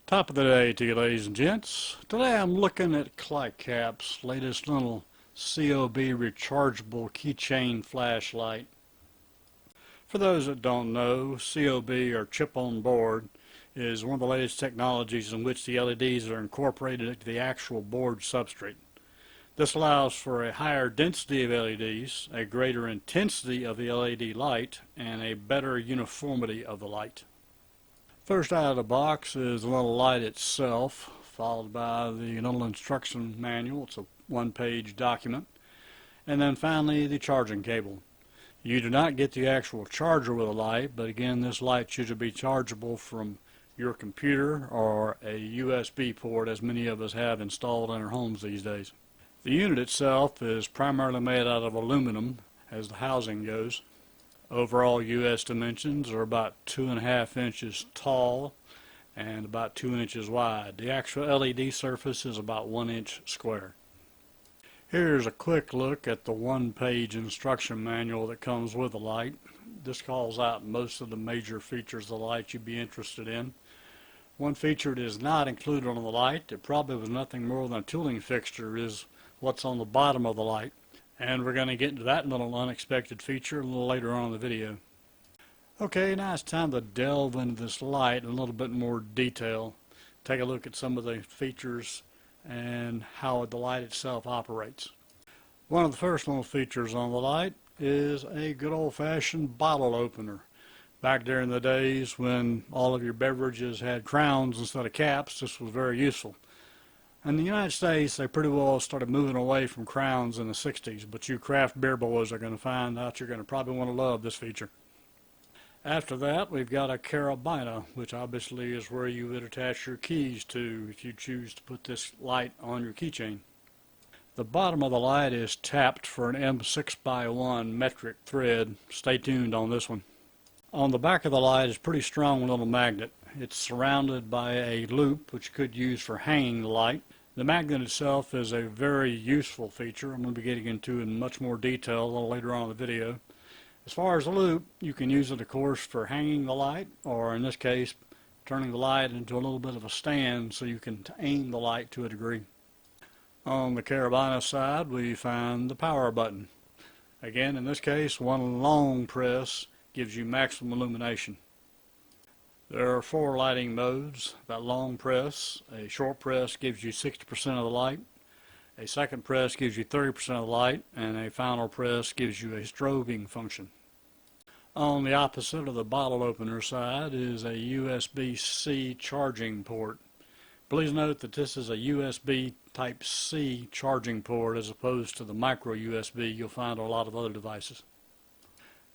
Top of the day to you, ladies and gents. Today I'm looking at CLAKAP's latest little COB rechargeable keychain flashlight. For those that don't know, COB, or chip on board, is one of the latest technologies in which the LEDs are incorporated into the actual board substrate. This allows for a higher density of LEDs, a greater intensity of the LED light, and a better uniformity of the light. First out of the box is the little light itself, followed by the little instruction manual. It's a one-page document. And then finally the charging cable. You do not get the actual charger with the light, but again, this light should be chargeable from your computer or a USB port, as many of us have installed in our homes these days. The unit itself is primarily made out of aluminum as the housing goes. Overall US dimensions are about 2.5 inches tall and about 2 inches wide. The actual LED surface is about 1 inch square. Here's a quick look at the one-page instruction manual that comes with the light. This calls out most of the major features of the light you'd be interested in. One feature that is not included on the light, it probably was nothing more than a tooling fixture, is what's on the bottom of the light. And we're going to get into that little unexpected feature a little later on in the video. Okay, now it's time to delve into this light in a little bit more detail. Take a look at some of the features and how the light itself operates. One of the first little features on the light is a good old-fashioned bottle opener. Back during the days when all of your beverages had crowns instead of caps, this was very useful. In the United States, they pretty well started moving away from crowns in the 60s, but you craft beer boys are going to find out you're going to probably want to love this feature. After that, we've got a carabiner, which obviously is where you would attach your keys to if you choose to put this light on your keychain. The bottom of the light is tapped for an M6x1 metric thread. Stay tuned on this one. On the back of the light is a pretty strong little magnet. It's surrounded by a loop which you could use for hanging the light. The magnet itself is a very useful feature. I'm going to be getting into in much more detail a little later on in the video. As far as the loop, you can use it, of course, for hanging the light, or in this case, turning the light into a little bit of a stand so you can aim the light to a degree. On the carabiner side, we find the power button. Again, in this case, one long press gives you maximum illumination. There are 4 lighting modes. That long press, a short press gives you 60% of the light, a second press gives you 30% of the light, and a final press gives you a strobing function. On the opposite of the bottle opener side is a USB-C charging port. Please note that this is a USB Type-C charging port as opposed to the micro USB you'll find on a lot of other devices.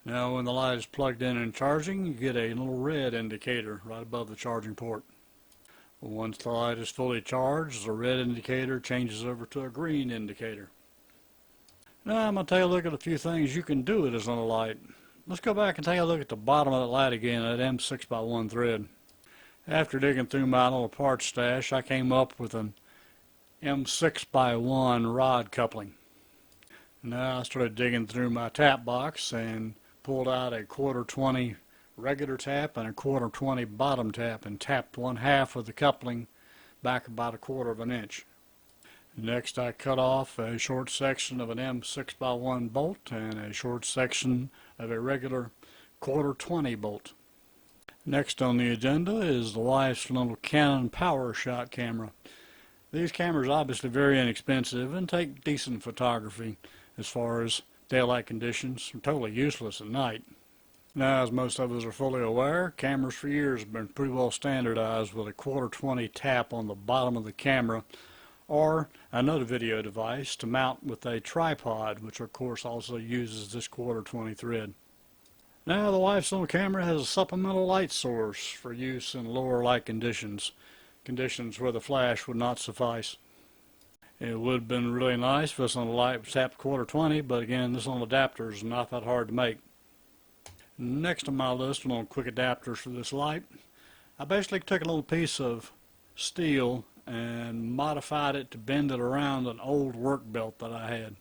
Now when the light is plugged in and charging, you get a little red indicator right above the charging port. Once the light is fully charged, the red indicator changes over to a green indicator. Now I'm going to take a look at a few things you can do with this little light. Let's go back and take a look at the bottom of the light again, that M6x1 thread. After digging through my little parts stash, I came up with an M6x1 rod coupling. Now I started digging through my tap box and pulled out a 1/4-20 regular tap and a 1/4-20 bottom tap and tapped 1/2 of the coupling back about 1/4 inch. Next I cut off a short section of an M6x1 bolt and a short section of a regular 1/4-20 bolt. Next on the agenda is the wife's little Canon power shot camera. These cameras are obviously very inexpensive and take decent photography. As far as daylight conditions, are totally useless at night. Now, as most of us are fully aware, cameras for years have been pretty well standardized with a 1/4-20 tap on the bottom of the camera, or another video device to mount with a tripod, which of course also uses this 1/4-20 thread. Now the wife's little camera has a supplemental light source for use in lower light conditions where the flash would not suffice. It would have been really nice if this little light was tapped 1/4-20, but again, this little adapter is not that hard to make. Next on my list are little quick adapters for this light. I basically took a little piece of steel and modified it to bend it around an old work belt that I had.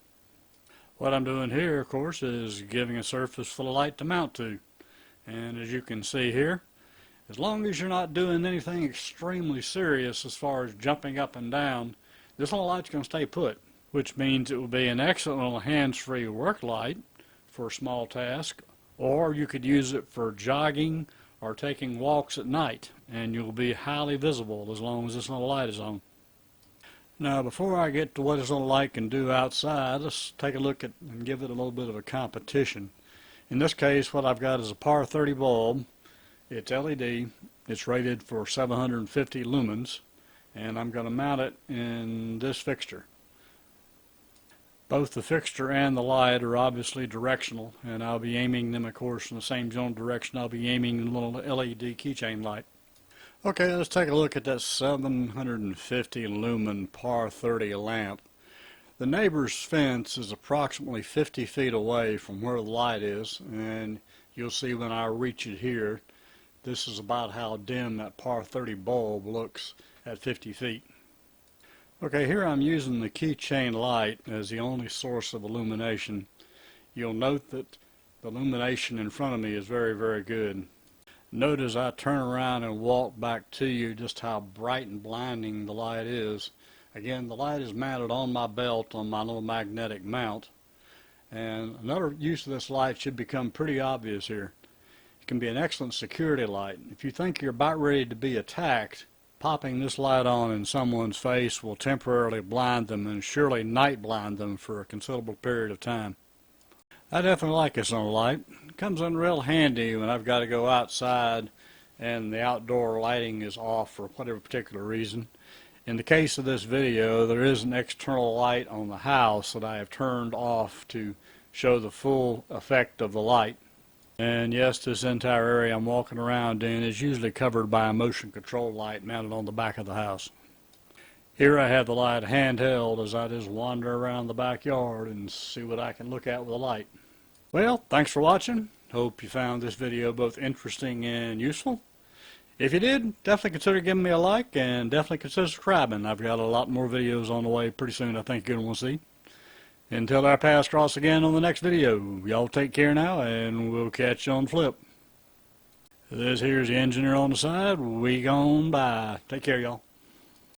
What I'm doing here, of course, is giving a surface for the light to mount to. And as you can see here, As long as you're not doing anything extremely serious as far as jumping up and down, this little light's going to stay put, which means it will be an excellent little hands-free work light for a small task, or you could use it for jogging or taking walks at night, and you'll be highly visible as long as this little light is on. Now, before I get to what this little light can do outside, let's take a look at and give it a little bit of a competition. In this case, what I've got is a par 30 bulb. It's LED. It's rated for 750 lumens, and I'm going to mount it in this fixture. Both the fixture and the light are obviously directional, and I'll be aiming them, of course, in the same general direction I'll be aiming the little LED keychain light. Okay, let's take a look at that 750 lumen par 30 lamp. The neighbor's fence is approximately 50 feet away from where the light is, and you'll see when I reach it here, this is about how dim that par 30 bulb looks at 50 feet. Okay, here I'm using the keychain light as the only source of illumination. You'll note that the illumination in front of me is very, very good. Note as I turn around and walk back to you just how bright and blinding the light is. Again, the light is mounted on my belt on my little magnetic mount. And another use of this light should become pretty obvious here. It can be an excellent security light. If you think you're about ready to be attacked, popping this light on in someone's face will temporarily blind them and surely night blind them for a considerable period of time. I definitely like this little light. It comes in real handy when I've got to go outside and the outdoor lighting is off for whatever particular reason. In the case of this video, there is an external light on the house that I have turned off to show the full effect of the light. And yes, this entire area I'm walking around in is usually covered by a motion control light mounted on the back of the house. Here I have the light handheld as I just wander around the backyard and see what I can look at with the light. Well, thanks for watching. Hope you found this video both interesting and useful. If you did, definitely consider giving me a like and definitely consider subscribing. I've got a lot more videos on the way pretty soon I think you're going to want to see. Until our paths cross again on the next video, y'all take care now, and we'll catch you on the flip. This here's the engineer on the side. We gone bye. Take care, y'all.